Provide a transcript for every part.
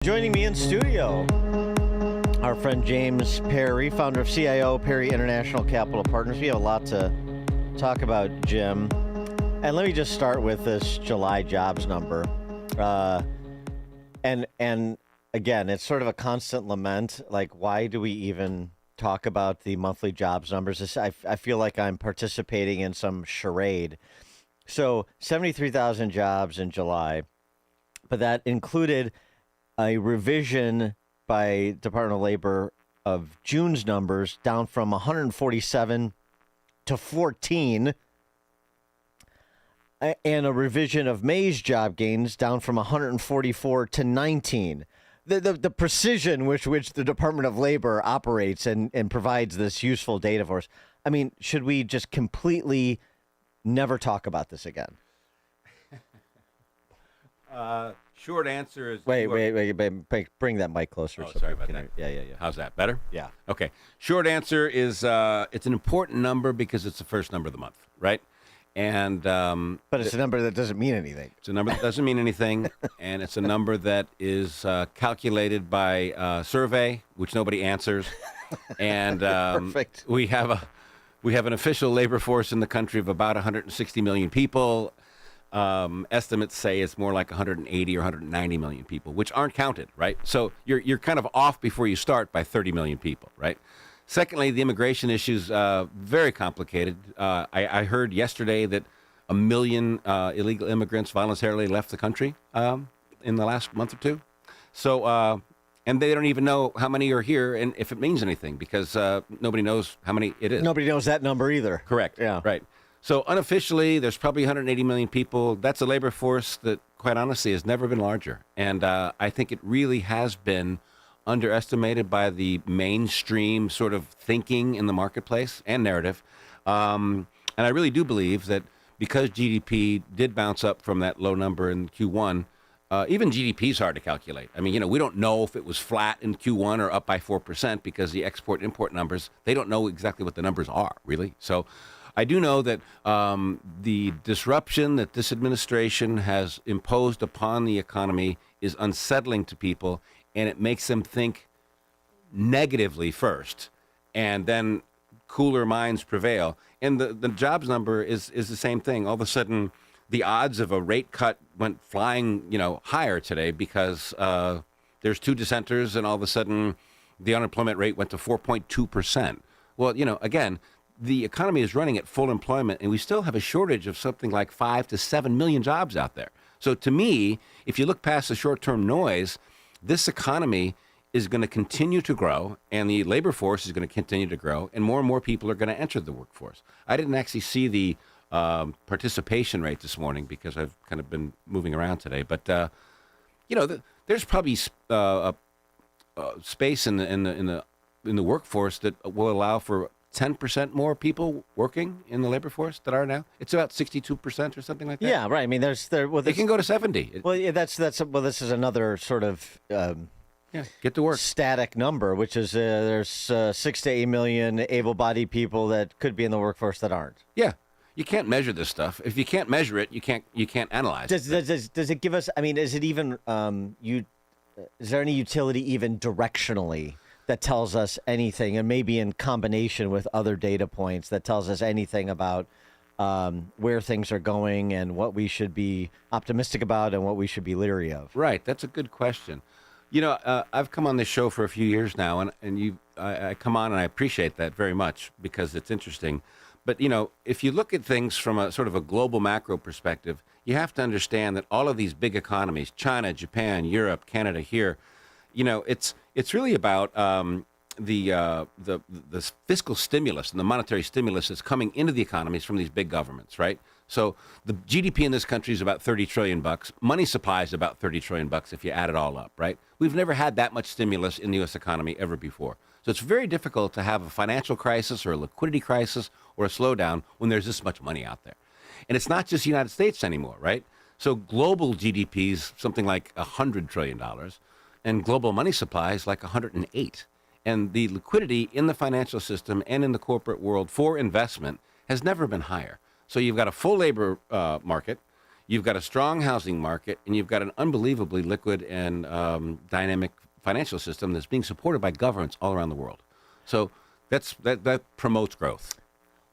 Joining me in studio, our friend James Perry, founder of CIO Perry International Capital Partners. We have a lot to talk about, Jim. And let me just start with this July jobs number. And again, it's sort of a constant lament. Like, why do we even talk about the monthly jobs numbers? I feel like I'm participating in some charade. So 73,000 jobs in July, but that included a revision by Department of Labor of June's numbers down from 147 to 14, and a revision of May's job gains down from 144 to 19. The precision with which the Department of Labor operates and provides this useful data for us. I mean, should we just completely never talk about this again? Short answer is... Wait, bring that mic closer. Oh, sorry about that. Yeah. How's that? Better? Yeah. Okay. Short answer is it's an important number because it's the first number of the month, right? And but it's a number that doesn't mean anything. It's a number that doesn't mean anything, and it's a number that is calculated by survey, which nobody answers. And Perfect. We have an official labor force in the country of about 160 million people. Estimates say it's more like 180 or 190 million people, which aren't counted, right? So you're kind of off before you start by 30 million people, right? Secondly, the immigration issue's very complicated. I heard yesterday that 1 million illegal immigrants voluntarily left the country in the last month or two. So, and they don't even know how many are here and if it means anything because nobody knows how many it is. Nobody knows that number either. Correct. Yeah. Right. So unofficially, there's probably 180 million people. That's a labor force that, quite honestly, has never been larger. And I think it really has been underestimated by the mainstream sort of thinking in the marketplace and narrative. And I really do believe that because GDP did bounce up from that low number in Q1, even GDP is hard to calculate. I mean, we don't know if it was flat in Q1 or up by 4% because the export-import numbers, they don't know exactly what the numbers are, really. So I do know that the disruption that this administration has imposed upon the economy is unsettling to people, and it makes them think negatively first, and then cooler minds prevail. And the jobs number is the same thing. All of a sudden, the odds of a rate cut went flying, higher today because there's two dissenters, and all of a sudden, the unemployment rate went to 4.2%. Well, again, the economy is running at full employment, and we still have a shortage of something like 5 to 7 million jobs out there. So to me, if you look past the short-term noise, this economy is going to continue to grow, and the labor force is going to continue to grow, and more people are going to enter the workforce. I didn't actually see the participation rate this morning because I've kind of been moving around today. But, there's probably space in the workforce that will allow for 10% more people working in the labor force that are now. It's about 62% or something like that. Yeah, right. I mean, they can go to 70. Well, yeah, this is another sort of get to work static number, which is there's 6 to 8 million able-bodied people that could be in the workforce that aren't. Yeah, you can't measure this stuff. If you can't measure it, you can't analyze it. Does it give us? I mean, is it even is there any utility even directionally that tells us anything, and maybe in combination with other data points that tells us anything about where things are going and what we should be optimistic about and what we should be leery of? Right. That's a good question. I've come on this show for a few years now, and I come on and I appreciate that very much because it's interesting. But, if you look at things from a sort of a global macro perspective, you have to understand that all of these big economies, China, Japan, Europe, Canada here, it's really about the fiscal stimulus and the monetary stimulus that's coming into the economies from these big governments, right? So the GDP in this country is about $30 trillion. Money supply is about $30 trillion if you add it all up, right? We've never had that much stimulus in the U.S. economy ever before. So it's very difficult to have a financial crisis or a liquidity crisis or a slowdown when there's this much money out there. And it's not just the United States anymore, right? So global GDP is something like $100 trillion, and global money supply is like 108. And the liquidity in the financial system and in the corporate world for investment has never been higher. So you've got a full labor market. you've got a strong housing market, and you've got an unbelievably liquid and dynamic financial system that's being supported by governments all around the world. So that promotes growth.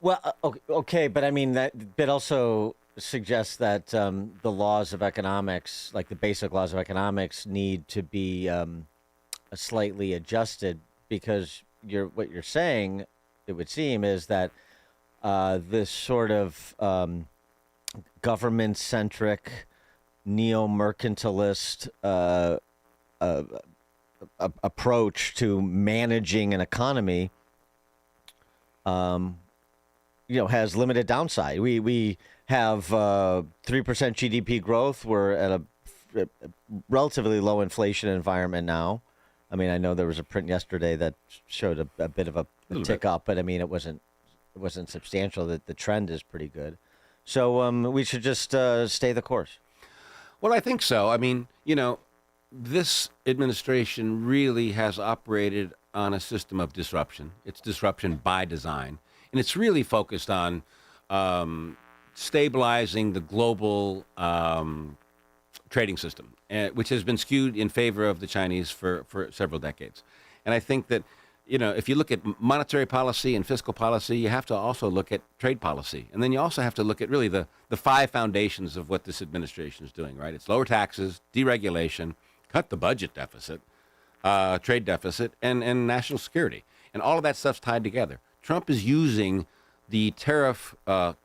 Well, okay, but I mean that also suggests that the laws of economics, like the basic laws of economics, need to be slightly adjusted because what you're saying, it would seem, is that this sort of government-centric, neo-mercantilist approach to managing an economy, has limited downside. We have 3% GDP growth. We're at a relatively low inflation environment now. I mean, I know there was a print yesterday that showed a bit of a tick up, but I mean, it wasn't substantial. That the trend is pretty good. So we should just stay the course. Well, I think so. I mean, this administration really has operated on a system of disruption. It's disruption by design. And it's really focused on stabilizing the global trading system, which has been skewed in favor of the Chinese for several decades. And I think that, if you look at monetary policy and fiscal policy, you have to also look at trade policy. And then you also have to look at really the five foundations of what this administration is doing, right? It's lower taxes, deregulation, cut the budget deficit, trade deficit, and national security. And all of that stuff's tied together. Trump is using the tariff, what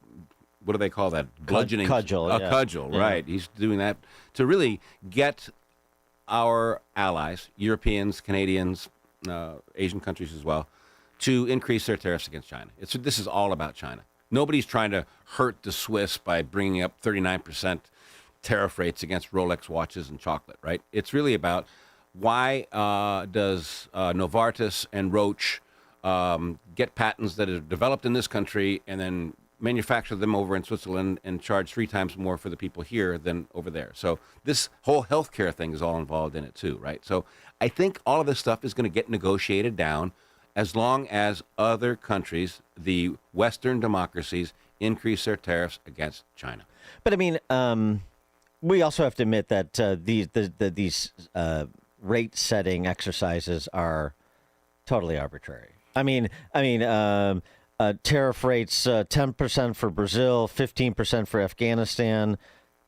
do they call that? Bludgeoning. Cudgel. Cudgel, right. He's doing that to really get our allies, Europeans, Canadians, Asian countries as well, to increase their tariffs against China. This is all about China. Nobody's trying to hurt the Swiss by bringing up 39% tariff rates against Rolex watches and chocolate, right? It's really about why does Novartis and Roche get patents that are developed in this country and then manufacture them over in Switzerland and charge 3 times more for the people here than over there. So this whole healthcare thing is all involved in it too, right? So I think all of this stuff is going to get negotiated down as long as other countries, the Western democracies, increase their tariffs against China. But I mean, we also have to admit that these rate-setting exercises are totally arbitrary. I mean, tariff rates 10% for Brazil, 15% for Afghanistan,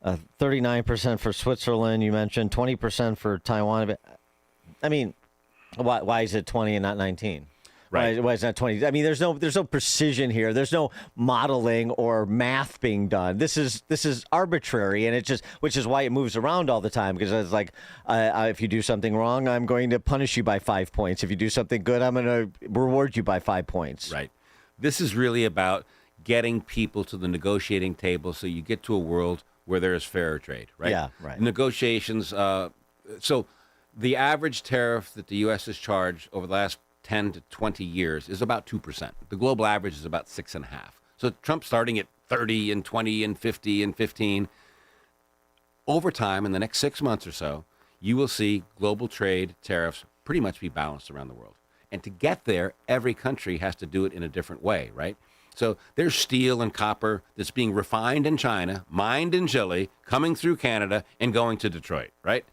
39% for Switzerland. You mentioned 20% for Taiwan. I mean, why is it 20 and not 19? Right. Why is that 20? I mean, there's no precision here. There's no modeling or math being done. This is arbitrary, and which is why it moves around all the time, because it's like, if you do something wrong, I'm going to punish you by 5 points. If you do something good, I'm going to reward you by 5 points. Right. This is really about getting people to the negotiating table so you get to a world where there is fairer trade, right? Yeah, right. Negotiations. So the average tariff that the U.S. has charged over the last 10 to 20 years is about 2%. The global average is about 6.5%. So Trump starting at 30 and 20 and 50 and 15. Over time, in the next 6 months or so, you will see global trade tariffs pretty much be balanced around the world. And to get there, every country has to do it in a different way, right? So there's steel and copper that's being refined in China, mined in Chile, coming through Canada, and going to Detroit, right?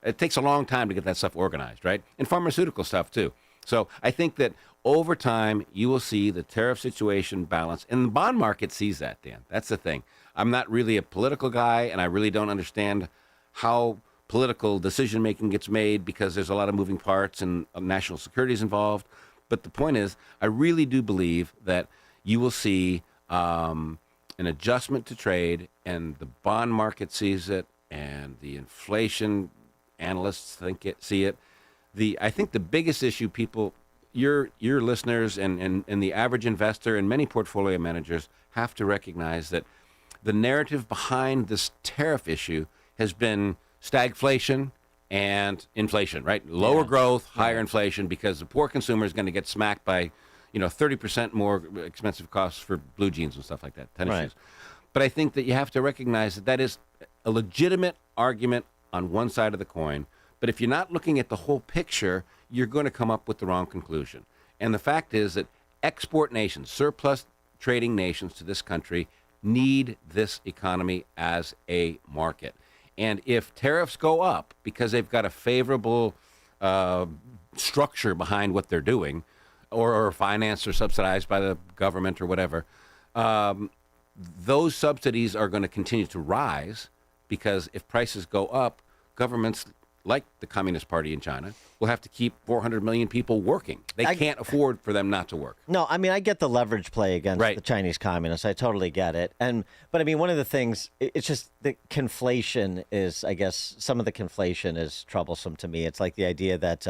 It takes a long time to get that stuff organized, right? And pharmaceutical stuff, too. So I think that over time, you will see the tariff situation balance. And the bond market sees that, Dan. That's the thing. I'm not really a political guy, and I really don't understand how political decision-making gets made because there's a lot of moving parts and national security is involved. But the point is, I really do believe that you will see an adjustment to trade, and the bond market sees it, and the inflation analysts see it. I think the biggest issue your listeners and the average investor and many portfolio managers have to recognize that the narrative behind this tariff issue has been stagflation and inflation, right? Lower growth, higher inflation, because the poor consumer is going to get smacked by, 30% more expensive costs for blue jeans and stuff like that, tennis shoes. But I think that you have to recognize that is a legitimate argument on one side of the coin. But if you're not looking at the whole picture, you're going to come up with the wrong conclusion. And the fact is that export nations, surplus trading nations to this country, need this economy as a market. And if tariffs go up because they've got a favorable structure behind what they're doing, or financed or subsidized by the government or whatever, those subsidies are going to continue to rise, because if prices go up, governments like the Communist Party in China will have to keep 400 million people working. They can't afford for them not to work. No, I mean, I get the leverage play against the Chinese communists. I totally get it. But I mean, one of the things, it's just the conflation is, I guess, some of the conflation is troublesome to me. It's like the idea that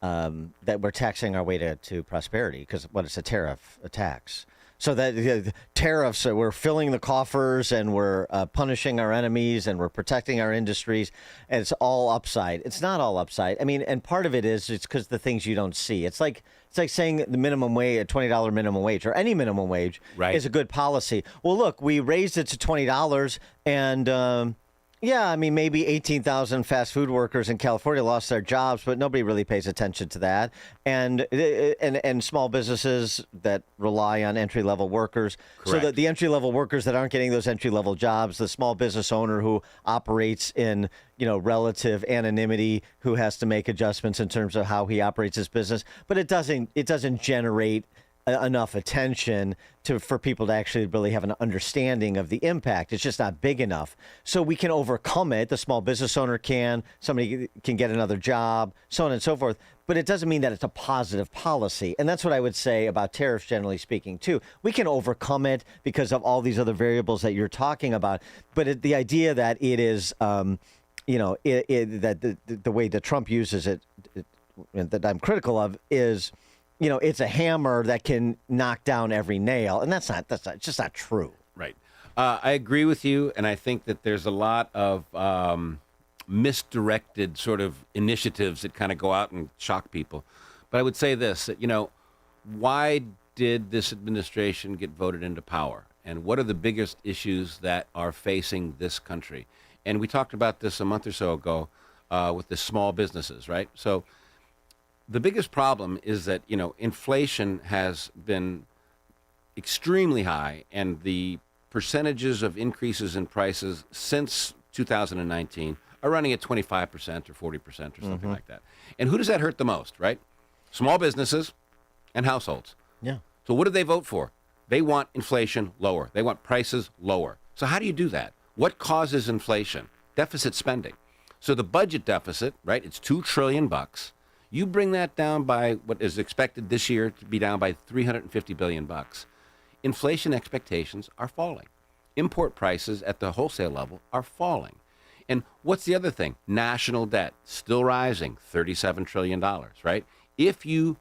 that we're taxing our way to prosperity, because what it's a tax. So that the tariffs, we're filling the coffers and we're punishing our enemies and we're protecting our industries, and it's all upside. It's not all upside. I mean, and part of it is it's because the things you don't see. It's like saying the minimum wage, a $20 minimum wage, or any minimum wage, is a good policy. Well, look, we raised it to $20, and yeah, I mean, maybe 18,000 fast food workers in California lost their jobs, but nobody really pays attention to that. And small businesses that rely on entry-level workers. Correct. So that the entry-level workers that aren't getting those entry-level jobs, the small business owner who operates in, relative anonymity, who has to make adjustments in terms of how he operates his business, but it doesn't generate enough attention for people to actually really have an understanding of the impact. It's just not big enough. So we can overcome it. The small business owner somebody can get another job, so on and so forth. But it doesn't mean that it's a positive policy. And that's what I would say about tariffs, generally speaking, too. We can overcome it because of all these other variables that you're talking about. But the idea that it is, that the way that Trump uses it that I'm critical of is, it's a hammer that can knock down every nail, and that's just not true. Right. I agree with you, and I think that there's a lot of misdirected sort of initiatives that kind of go out and shock people. But I would say this, that, why did this administration get voted into power? And what are the biggest issues that are facing this country? And we talked about this a month or so ago with the small businesses, right? So the biggest problem is that, inflation has been extremely high, and the percentages of increases in prices since 2019 are running at 25% or 40% or something like that. And who does that hurt the most, right? Small businesses and households. Yeah. So what do they vote for? They want inflation lower. They want prices lower. So how do you do that? What causes inflation? Deficit spending. So the budget deficit, right? It's $2 trillion. You bring that down by what is expected this year to be down by $350 billion. Inflation expectations are falling. Import prices at the wholesale level are falling. And what's the other thing? National debt, still rising, $37 trillion, right? If you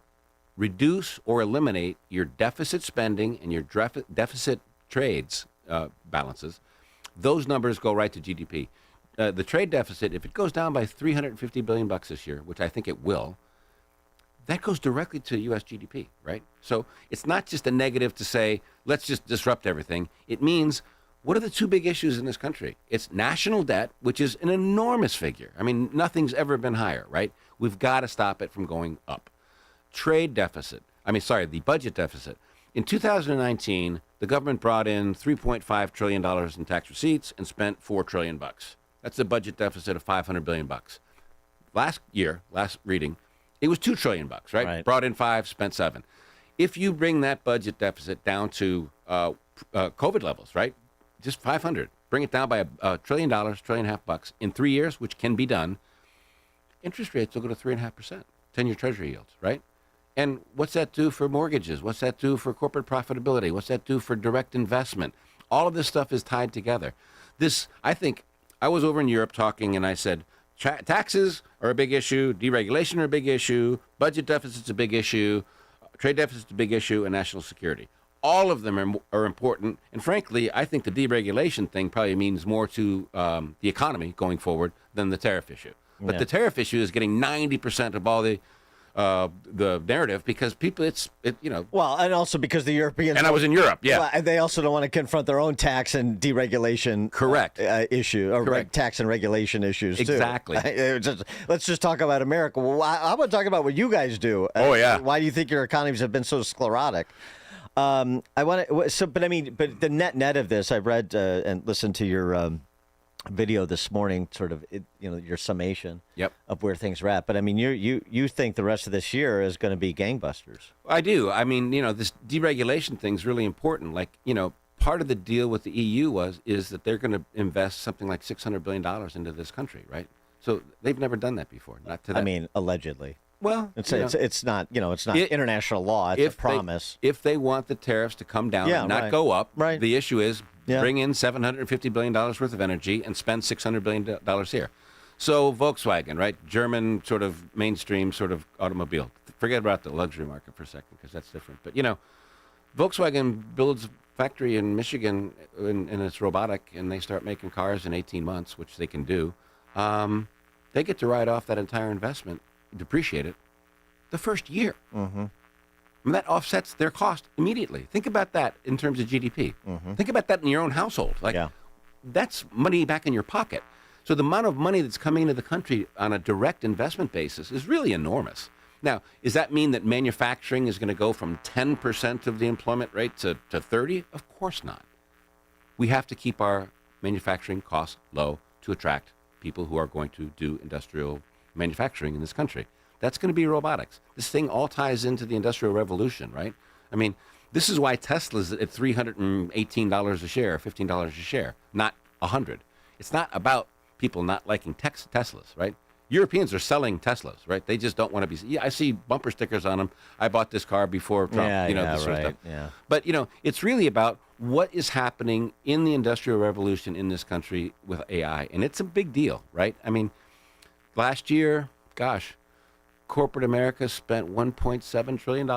reduce or eliminate your deficit spending and your deficit trades balances, those numbers go right to GDP. The trade deficit, if it goes down by $350 billion this year, which I think it will, that goes directly to U.S. GDP, right? So it's not just a negative to say, let's just disrupt everything. It means, what are the two big issues in this country? It's national debt, which is an enormous figure. I mean, nothing's ever been higher, right? We've got to stop it from going up. The budget deficit. In 2019, the government brought in $3.5 trillion in tax receipts and spent $4 trillion. That's a budget deficit of $500 billion. Last reading, it was $2 trillion, right? Brought in 5, spent 7. If you bring that budget deficit down to COVID levels, right? Just 500, bring it down by $1 trillion, $1.5 trillion in 3 years, which can be done. Interest rates will go to 3.5%, 10-year Treasury yields, right? And what's that do for mortgages? What's that do for corporate profitability? What's that do for direct investment? All of this stuff is tied together. I think, I was over in Europe talking, and I said, taxes are a big issue, deregulation are a big issue, budget deficit's a big issue, trade deficit's a big issue, and national security. All of them are important, and frankly, I think the deregulation thing probably means more to the economy going forward than the tariff issue. But the tariff issue is getting 90% of all the narrative, because people, Well, and also because the Europeans... And I was in Europe, yeah. Well, and they also don't want to confront their own tax and deregulation... Correct. Issue, or Correct. Tax and regulation issues, too. Exactly. Let's just talk about America. Well, I want to talk about what you guys do. Oh, yeah. Why do you think your economies have been so sclerotic? I want to. But I mean, but the net of this, I read and listened to your video this morning, sort of, your summation Yep. of where things are at. But I mean, you think the rest of this year is going to be gangbusters? I do. I mean, this deregulation thing is really important. Like, part of the deal with the EU is that they're going to invest something like $600 billion into this country, right? So they've never done that before. Not to that. I mean, allegedly. Well, it's not international law. It's a promise. If they want the tariffs to come down and not go up, right. The issue is bring in $750 billion worth of energy and spend $600 billion here. So Volkswagen, right? German sort of mainstream sort of automobile. Forget about the luxury market for a second because that's different. But, Volkswagen builds a factory in Michigan and it's robotic and they start making cars in 18 months, which they can do. They get to write off that entire investment, depreciate it, the first year. Mm-hmm. And that offsets their cost immediately. Think about that in terms of GDP. Mm-hmm. Think about that in your own household. That's money back in your pocket. So the amount of money that's coming into the country on a direct investment basis is really enormous. Now, does that mean that manufacturing is going to go from 10% of the employment rate to 30? Of course not. We have to keep our manufacturing costs low to attract people who are going to do industrial manufacturing in this country. That's going to be robotics. This thing all ties into the Industrial Revolution, right? I mean, this is why Tesla's at $318 a share, $15 a share, not $100. It's not about people not liking Teslas, right? Europeans are selling Teslas, right? They just don't want to be. Yeah, I see bumper stickers on them. I bought this car before Trump, this sort of stuff. Yeah. But, it's really about what is happening in the Industrial Revolution in this country with AI. And it's a big deal, right? I mean, last year, corporate America spent $1.7 trillion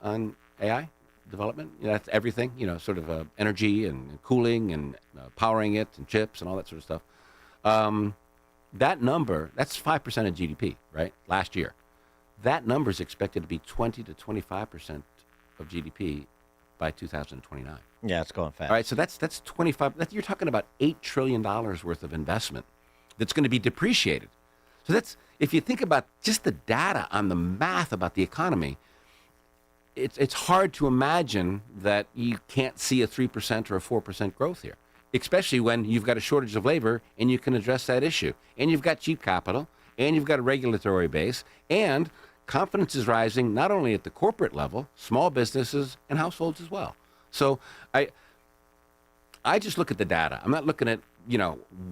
on AI development. That's everything, sort of energy and cooling and powering it and chips and all that sort of stuff. That number, that's 5% of GDP, right? Last year. That number is expected to be 20 to 25% of GDP by 2029. Yeah, it's going fast. All right, so that's 25. You're talking about $8 trillion worth of investment that's going to be depreciated. So that's, if you think about just the data on the math about the economy, it's hard to imagine that you can't see a 3% or a 4% growth here, especially when you've got a shortage of labor and you can address that issue. And you've got cheap capital, and you've got a regulatory base, and confidence is rising not only at the corporate level, small businesses and households as well. So I just look at the data. I'm not looking at,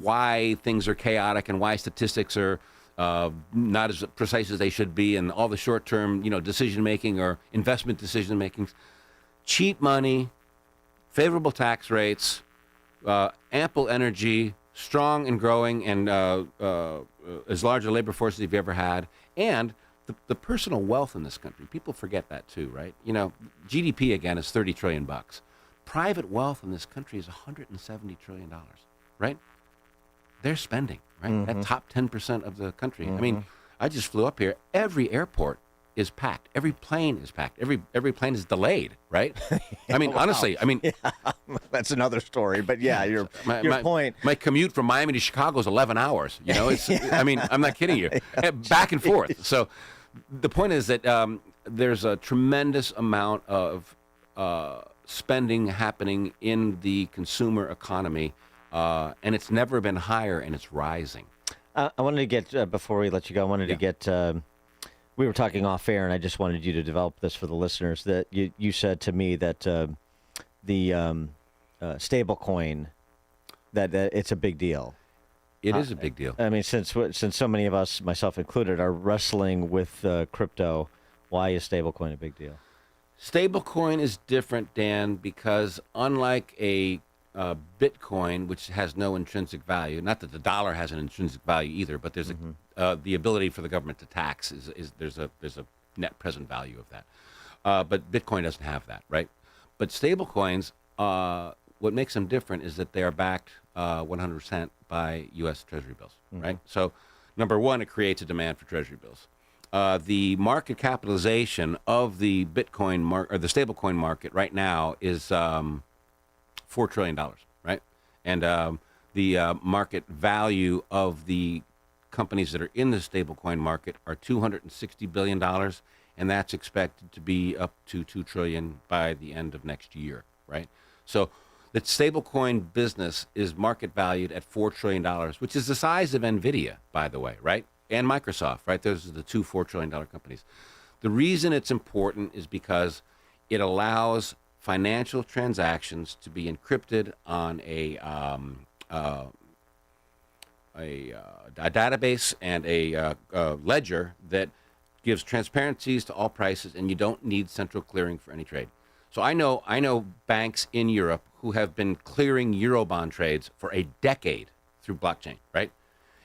why things are chaotic and why statistics are not as precise as they should be, and all the short-term, decision-making or investment decision-makings. Cheap money, favorable tax rates, ample energy, strong and growing, and as large a labor force as you've ever had, and the personal wealth in this country. People forget that too, right? GDP again is $30 trillion. Private wealth in this country is $170 trillion, right? They're spending, right? Mm-hmm. That top 10% of the country. Mm-hmm. I mean, I just flew up here. Every airport is packed. Every plane is packed. Every plane is delayed, right? I mean, honestly, that's another story. But yeah, your point. My commute from Miami to Chicago is 11 hours. It's. I mean, I'm not kidding you. Back and forth. So, the point is that there's a tremendous amount of spending happening in the consumer economy, and it's never been higher, and it's rising. I wanted to get before we let you go. I wanted to get. We were talking off air, and I just wanted you to develop this for the listeners. That you said to me that the stable coin, that it's a big deal. It is a big deal. I mean, since so many of us, myself included, are wrestling with crypto, why is stablecoin a big deal? Stablecoin is different, Dan, because unlike a Bitcoin, which has no intrinsic value, not that the dollar has an intrinsic value either, but there's the ability for the government to tax is there's a net present value of that. But Bitcoin doesn't have that, right? But stablecoins, what makes them different is that they are backed 100% by US Treasury bills, right? So, number one, it creates a demand for Treasury bills. The market capitalization of the Bitcoin or the stablecoin market right now is $4 trillion, right? And the market value of the companies that are in the stablecoin market are $260 billion, and that's expected to be up to $2 trillion by the end of next year, right? So the stablecoin business is market valued at $4 trillion, which is the size of NVIDIA, by the way, right? And Microsoft, right? Those are the two $4 trillion companies. The reason it's important is because it allows financial transactions to be encrypted on a database and a ledger that gives transparencies to all prices, and you don't need central clearing for any trade. So I know banks in Europe who have been clearing Eurobond trades for a decade through blockchain, right?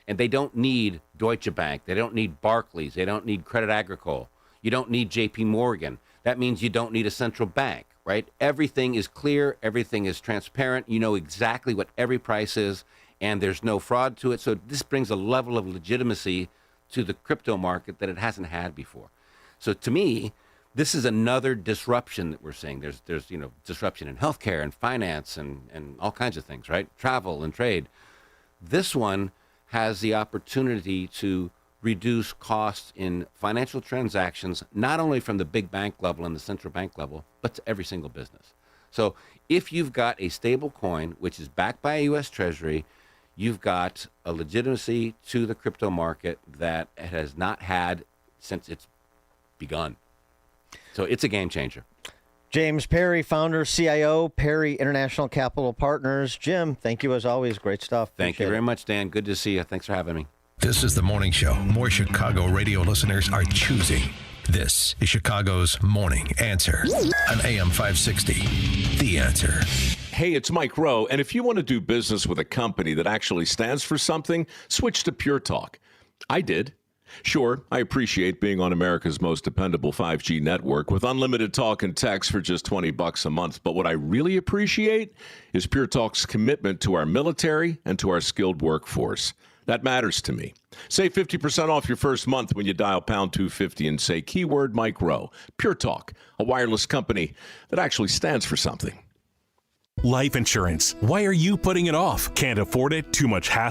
And they don't need Deutsche Bank, they don't need Barclays, they don't need Credit Agricole, you don't need JP Morgan. That means you don't need a central bank, right? Everything is clear, everything is transparent, you know exactly what every price is, and there's no fraud to it. So this brings a level of legitimacy to the crypto market that it hasn't had before. So to me, this is another disruption that we're seeing. There's disruption in healthcare and finance and all kinds of things, right? Travel and trade. This one has the opportunity to reduce costs in financial transactions, not only from the big bank level and the central bank level, but to every single business. So if you've got a stable coin, which is backed by a US Treasury, you've got a legitimacy to the crypto market that it has not had since it's begun. So it's a game changer. James Perry, founder, CIO, Perry International Capital Partners. Jim, thank you as always. Great stuff. Thank you very much, Dan. Good to see you. Thanks for having me. This is the morning show more Chicago radio listeners are choosing. This is Chicago's Morning Answer on AM 560. The Answer. Hey, it's Mike Rowe, and if you want to do business with a company that actually stands for something, switch to Pure Talk. I did. Sure, I appreciate being on America's most dependable 5G network with unlimited talk and text for just $20 a month. But what I really appreciate is Pure Talk's commitment to our military and to our skilled workforce. That matters to me. Save 50% off your first month when you dial pound 250 and say keyword Mike Rowe. Pure Talk, a wireless company that actually stands for something. Life insurance. Why are you putting it off? Can't afford it? Too much hassle?